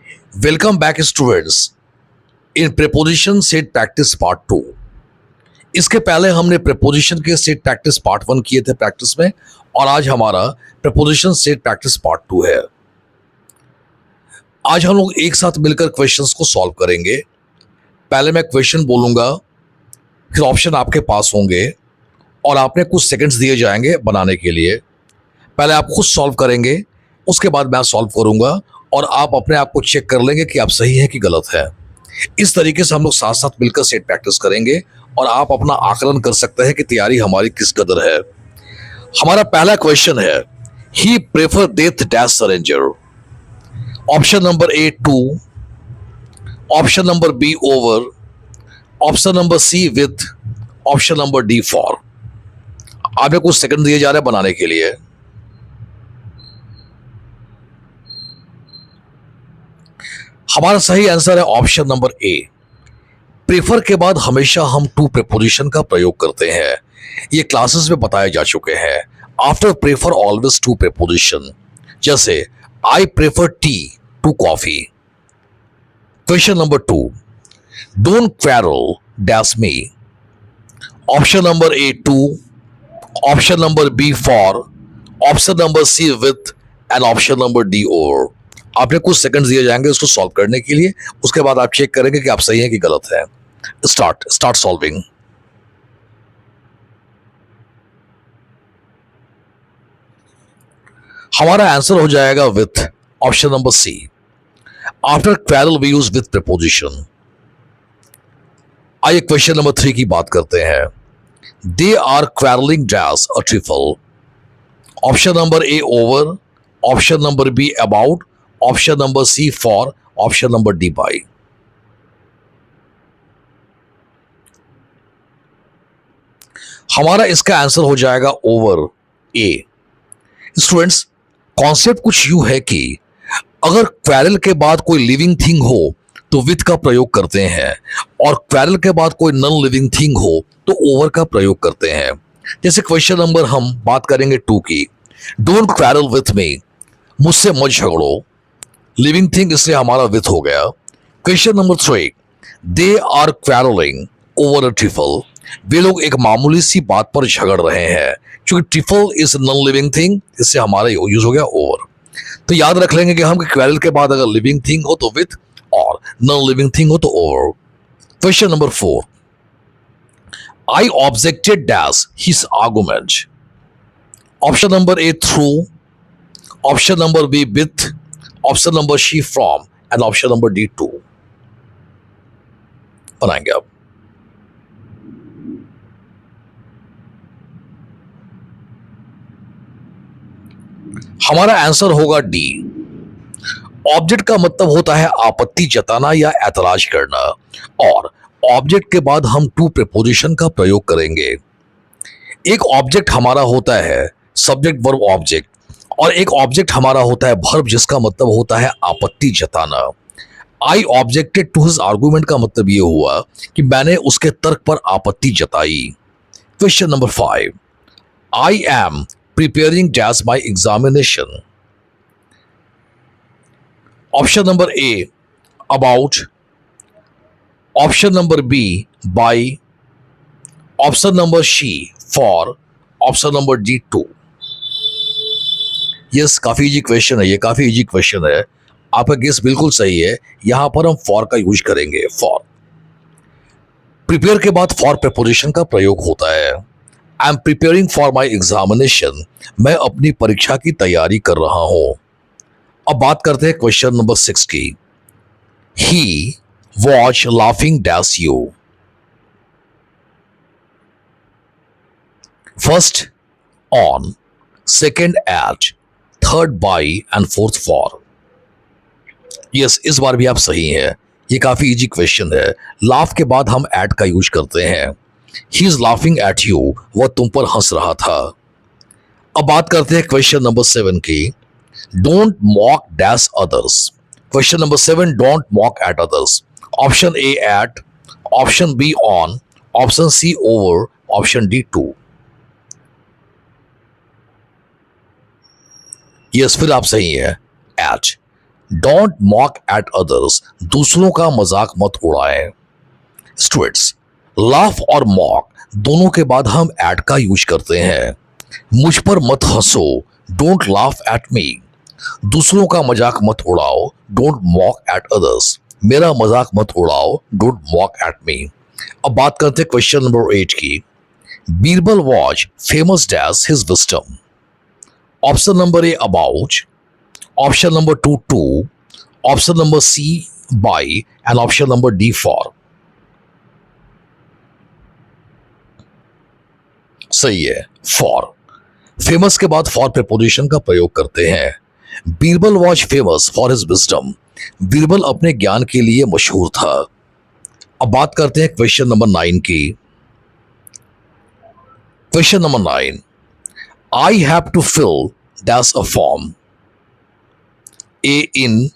Welcome back students in preposition set practice part 2। इसके पहले हमने प्रीपोजिशन के सेट प्रैक्टिस पार्ट 1 किए थे प्रैक्टिस में, और आज हमारा प्रीपोजिशन सेट प्रैक्टिस पार्ट 2 है। आज हम लोग एक साथ मिलकर क्वेश्चंस को सॉल्व करेंगे। पहले मैं क्वेश्चन बोलूंगा, फिर ऑप्शन आपके पास होंगे और आपने कुछ सेकंड्स दिए जाएंगे बनाने के लिए। पहले आप खुद सॉल्व करेंगे, उसके बाद मैं सॉल्व करूंगा और आप अपने आप को चेक कर लेंगे कि आप सही है कि गलत है। इस तरीके से हम लोग साथ साथ मिलकर सेट प्रैक्टिस करेंगे और आप अपना आकलन कर सकते हैं कि तैयारी हमारी किस कदर है। हमारा पहला क्वेश्चन है, he prefer death dash surrender. Option number A 2, option number B over, option number C with, option number D for. आपने कुछ सेकंड दिए जा रहे हैं बनाने के लिए। हमारा सही आंसर है ऑप्शन नंबर ए। प्रेफर के बाद हमेशा हम टू प्रीपोजिशन का प्रयोग करते हैं। ये क्लासेस में बताए जा चुके हैं। After prefer always to preposition, जैसे I prefer tea to coffee. Question number 2, don't quarrel dash me. Option number A 2, option number B for, option number C with and option number D over. आपने कुछ seconds दिए जाएंगे उसको solve करने के लिए, उसके बाद आप चेक करेंगे कि आप सही हैं कि गलत है। Start solving. हमारा आंसर हो जाएगा with, option number C. After quarrel we use with preposition. आइए क्वेश्चन नंबर 3 की बात करते हैं। They are quarrelling dash a trifle. Option number A over, option number B about, option number C for, option number D by. हमारा इसका answer हो जाएगा over, ए। Students, concept कुछ यूं है कि अगर क्वेरल के बाद कोई लिविंग थिंग हो तो विथ का प्रयोग करते हैं, और क्वेरल के बाद कोई नॉन लिविंग थिंग हो तो ओवर का प्रयोग करते हैं। जैसे क्वेश्चन नंबर हम बात करेंगे 2 की, डोंट क्वेरल विथ मी, मुझसे मत झगड़ो। लिविंग थिंग, इसलिए हमारा विथ हो गया। Question number 3, they are quarrelling over a trifle. वे लोग एक मामूली सी बात पर झगड़ रहे हैं। क्योंकि trifle is non living thing, इससे हमारा यूज हो गया ओवर। तो याद रख लेंगे कि हम क्वेरल के बाद अगर लिविंग थिंग हो तो विथ, और नॉन लिविंग थिंग हो तो over. Question number 4, I objected dash his argument. Option number A through, option number B with, option number C from and option number D to. बनाएंगे आप। हमारा answer होगा D. Object का मतलब होता है आपत्ति जताना या ऐतराज करना, और ऑब्जेक्ट के बाद हम टू प्रीपोजिशन का प्रयोग करेंगे। एक ऑब्जेक्ट हमारा होता है सब्जेक्ट वर्ब ऑब्जेक्ट, और एक ऑब्जेक्ट हमारा होता है वर्ब, जिसका मतलब होता है आपत्ति जताना। आई ऑब्जेक्टेड टू हिज आर्गुमेंट का मतलब ये हुआ कि मैंने उसके तर्क पर आपत्ति जताई। Question number 5, I am preparing dash my examination. Option number A about, option number B by, option number C for, option number D to. Yes, काफी इजी क्वेश्चन है, ये काफी इजी क्वेश्चन है। आपका गेस बिल्कुल सही है। यहां पर हम फॉर का यूज करेंगे। फॉर, प्रिपेयर के बाद फॉर प्रीपोजिशन का प्रयोग होता है। आई am preparing for my examination, मैं अपनी परीक्षा की तैयारी कर रहा हूं। अब बात करते हैं क्वेश्चन नंबर 6 की। He watch laughing dash you. First on, second at, third by and fourth for. Yes, इस बार भी आप सही हैं। ये काफी इजी क्वेश्चन है। लाफ के बाद हम एट का यूज करते हैं। He is laughing at you, वह तुम पर हंस रहा था। अब बात करते हैं क्वेश्चन नंबर 7 की। Don't mock dash others. Question number 7, don't mock at others. Option A at, option B on, option C over, option D to. Yes, फिर आप सही है, at. Don't mock at others, दूसरों का मजाक मत उड़ाएं। स्टूडेंट्स, लाफ और मॉक दोनों के बाद हम एट का यूज करते हैं। मुझ पर मत हंसो, डोंट लाफ एट मी। दूसरों का मजाक मत उड़ाओ, डोंट मॉक एट अदर्स। मेरा मजाक मत उड़ाओ, डोंट मॉक एट मी। अब बात करते हैं क्वेश्चन नंबर 8 की। Birbal was famous dash his wisdom. Option number A about, option number to, option number C by and option number D for. सही है, फॉर। फेमस के बाद फॉर प्रीपोजिशन का प्रयोग करते हैं। Birbal was famous for his wisdom. Birbal अपने ज्ञान के लिए मशहूर था। अब बात करते हैं क्वेश्चन नंबर 9 की। Question number 9, I have to fill dash a form. A in,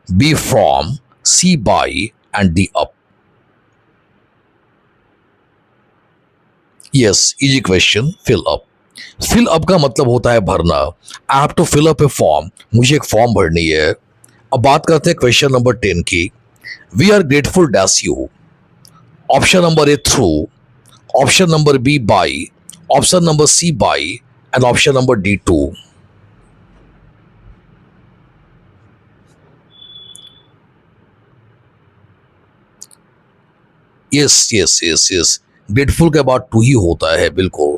B from, C by and D up. Yes, easy question, fill up. Fill up का मतलब होता है भरना। I have to fill up a form, मुझे एक form भरनी है। अब बात करते हैं क्वेश्चन नंबर 10 की। We are grateful dash you. Option number A through, option number B by, option number C by and option number D to. Yes yes yes yes, grateful के बाद टू ही होता है, बिल्कुल।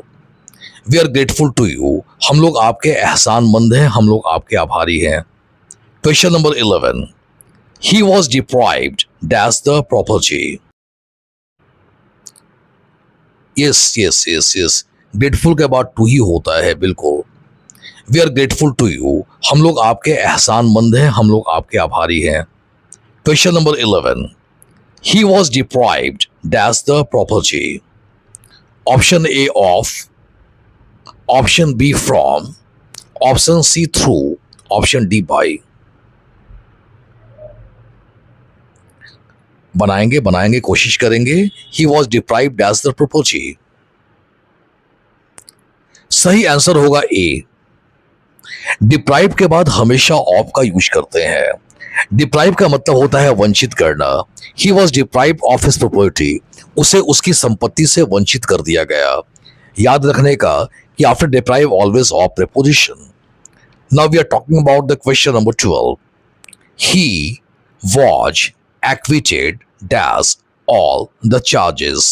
We are grateful to you, हम लोग आपके एहसानमंद हैं, हम लोग आपके आभारी हैं। Question number 11, he was deprived dash the property. Yes yes yes yes, grateful के बाद टू ही होता है, बिल्कुल। We are grateful to you, हम लोग आपके एहसानमंद हैं, हम लोग आपके आभारी हैं। Question number 11, he was deprived dash the property. Option A of, option B from, option C through, option D by. बनाएंगे बनाएंगे, कोशिश करेंगे। He was deprived dash the property. सही आंसर होगा ए। डिप्राइव के बाद हमेशा ऑफ का यूज करते हैं। डिप्राइव का मतलब होता है वंचित करना। He was deprive of his property, उसे उसकी संपत्ति से वंचित कर दिया गया। याद रखने का कि after deprive always of preposition. Now we are talking about the question number 12। He was acquitted dash all the charges.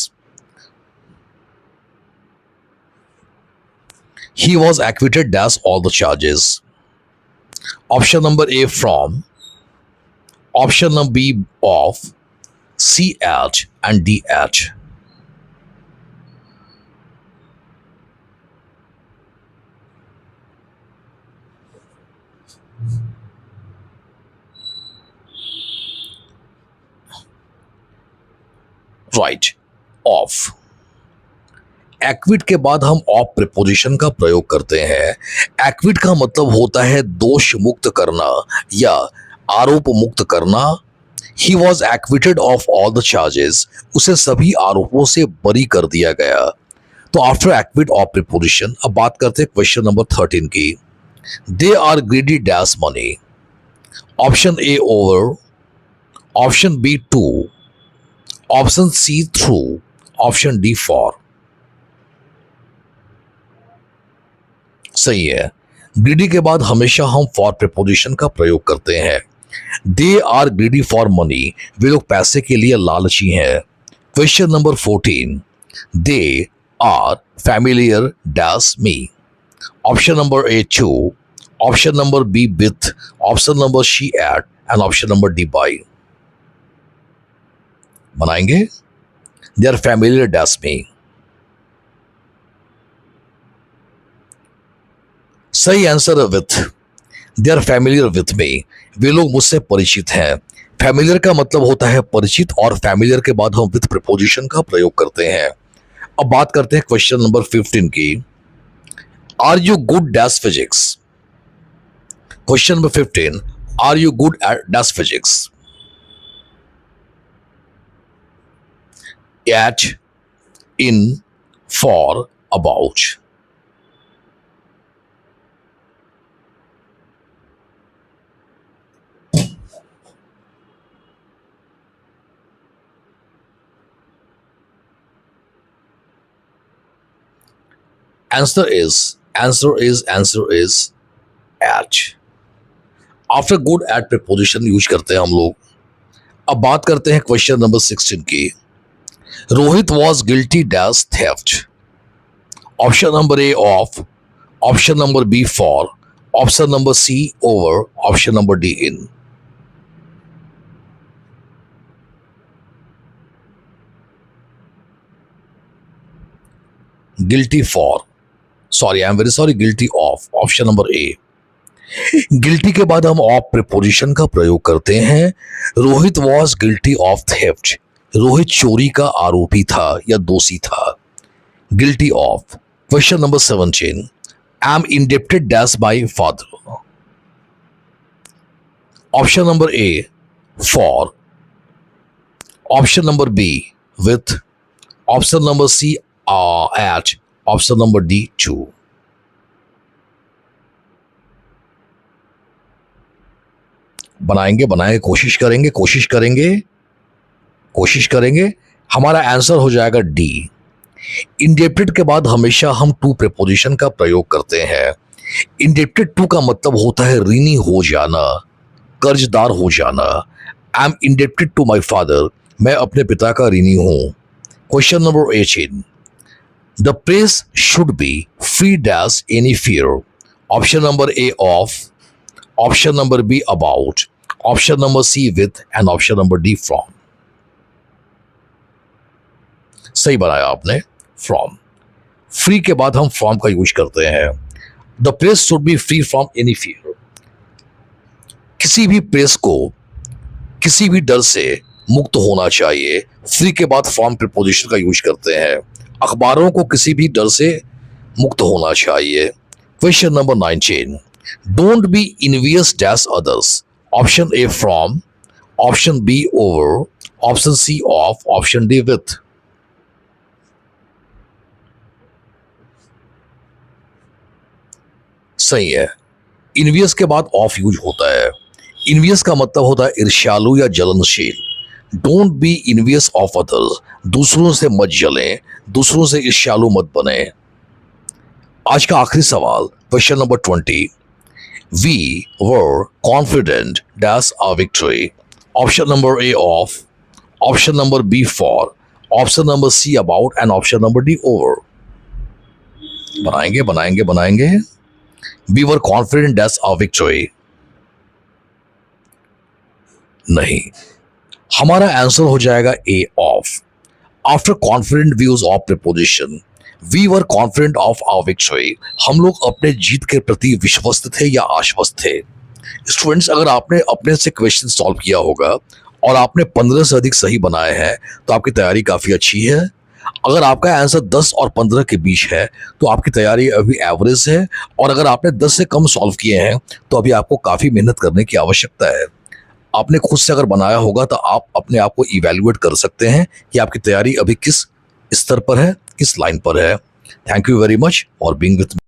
He was acquitted dash all the charges. Option number A from, option number B of, C at and D at. Right, of. Equity के बाद हम of preposition का प्रयोग करते हैं। Equity का मतलब होता है दोष मुक्त करना या आरोप मुक्त करना। He was acquitted of all the charges, उसे सभी आरोपों से बरी कर दिया गया। तो आफ्टर एक्विट ऑफ प्रीपोजिशन, अब बात करते हैं क्वेश्चन नंबर 13 की। They are greedy dash money. Option A over, option B to, option C through, option D for. सही है, ग्रीडी के बाद हमेशा हम फॉर प्रीपोजिशन का प्रयोग करते हैं। They are greedy for money, वे लोग पैसे के लिए लालची हैं। Question number 14, they are familiar dash me. Option number A to, option number B with, option number C at and option number D by. बनाएंगे। They are familiar dash me. सही answer है with. They are familiar with me, वे लोग मुझसे परिचित हैं। Familiar का मतलब होता है परिचित, और फैमिलियर के बाद हम विथ प्रीपोजिशन का प्रयोग करते हैं। अब बात करते हैं क्वेश्चन नंबर 15 की। Are you good dash physics. Question number 15, are you good at dash physics. At, in, for, about. Answer is at. After good at preposition use करते हैं हम लोग। अब बात करते हैं क्वेश्चन नंबर 16 की। Rohit was guilty dash theft. Option number A of, option number B for, option number C over, option number D in. Guilty for, sorry I am very sorry, guilty of, option number A. Guilty के बाद हम of preposition का प्रयोग करते हैं। Rohit was guilty of theft. Rohit चोरी का आरोपी था या दोषी था। Guilty of. Question number 17, I am indebted dash bye father. Option number A for, option number B with, option number C at, option number D to. बनाएंगे, कोशिश करेंगे। हमारा आंसर हो जाएगा डी। इंडेप्टेड के बाद हमेशा हम टू प्रीपोजिशन का प्रयोग करते हैं। इंडेप्टेड टू का मतलब होता है ऋणी हो जाना, कर्जदार हो जाना। I am indebted to my father, मैं अपने पिता का ऋणी हूं। Question number 18, the press should be free dash any fear. Option number A of, option number B about, option number C with and option number D from. सही बनाया आपने, from. Free के बाद हम फ्रॉम का यूज करते हैं। The press should be free from any fear. किसी भी प्रेस को किसी भी डर से मुक्त होना चाहिए। फ्री के बाद फ्रॉम प्रीपोजिशन का यूज करते हैं। अखबारों को किसी भी डर से मुक्त होना चाहिए। Question number 19, don't be envious dash others. Option A from, option B over, option C of, option D with. सही है, इनवियस के बाद ऑफ यूज होता है। इनवियस का मतलब होता है ईर्ष्यालु या जलनशील। डोंट बी इनवियस ऑफ अदर्स, दूसरों से मत जलें, दूसरों से ईर्ष्यालु मत बने। आज का आखिरी सवाल, question number 20, we were confident dash a victory. Option number A of, option number B for, option number C about and option number D over. बनाएंगे। We were confident that's our victory। नहीं, हमारा answer हो जाएगा A of. After confident views of preposition, we were confident of our victory. हम लोग अपने जीत के प्रति विश्वस्त थे या आश्वस्त थे। स्टूडेंट्स, अगर आपने अपने से क्वेश्चन सॉल्व किया होगा और आपने 15 से अधिक सही बनाए हैं तो आपकी तैयारी काफी अच्छी है। अगर आपका आंसर 10 और 15 के बीच है तो आपकी तैयारी अभी एवरेज है। और अगर आपने 10 से कम सॉल्व किए हैं तो अभी आपको काफ़ी मेहनत करने की आवश्यकता है। आपने खुद से अगर बनाया होगा तो आप अपने आप को इवैल्यूएट कर सकते हैं कि आपकी तैयारी अभी किस स्तर पर है, किस लाइन पर है। Thank you very much for being with me.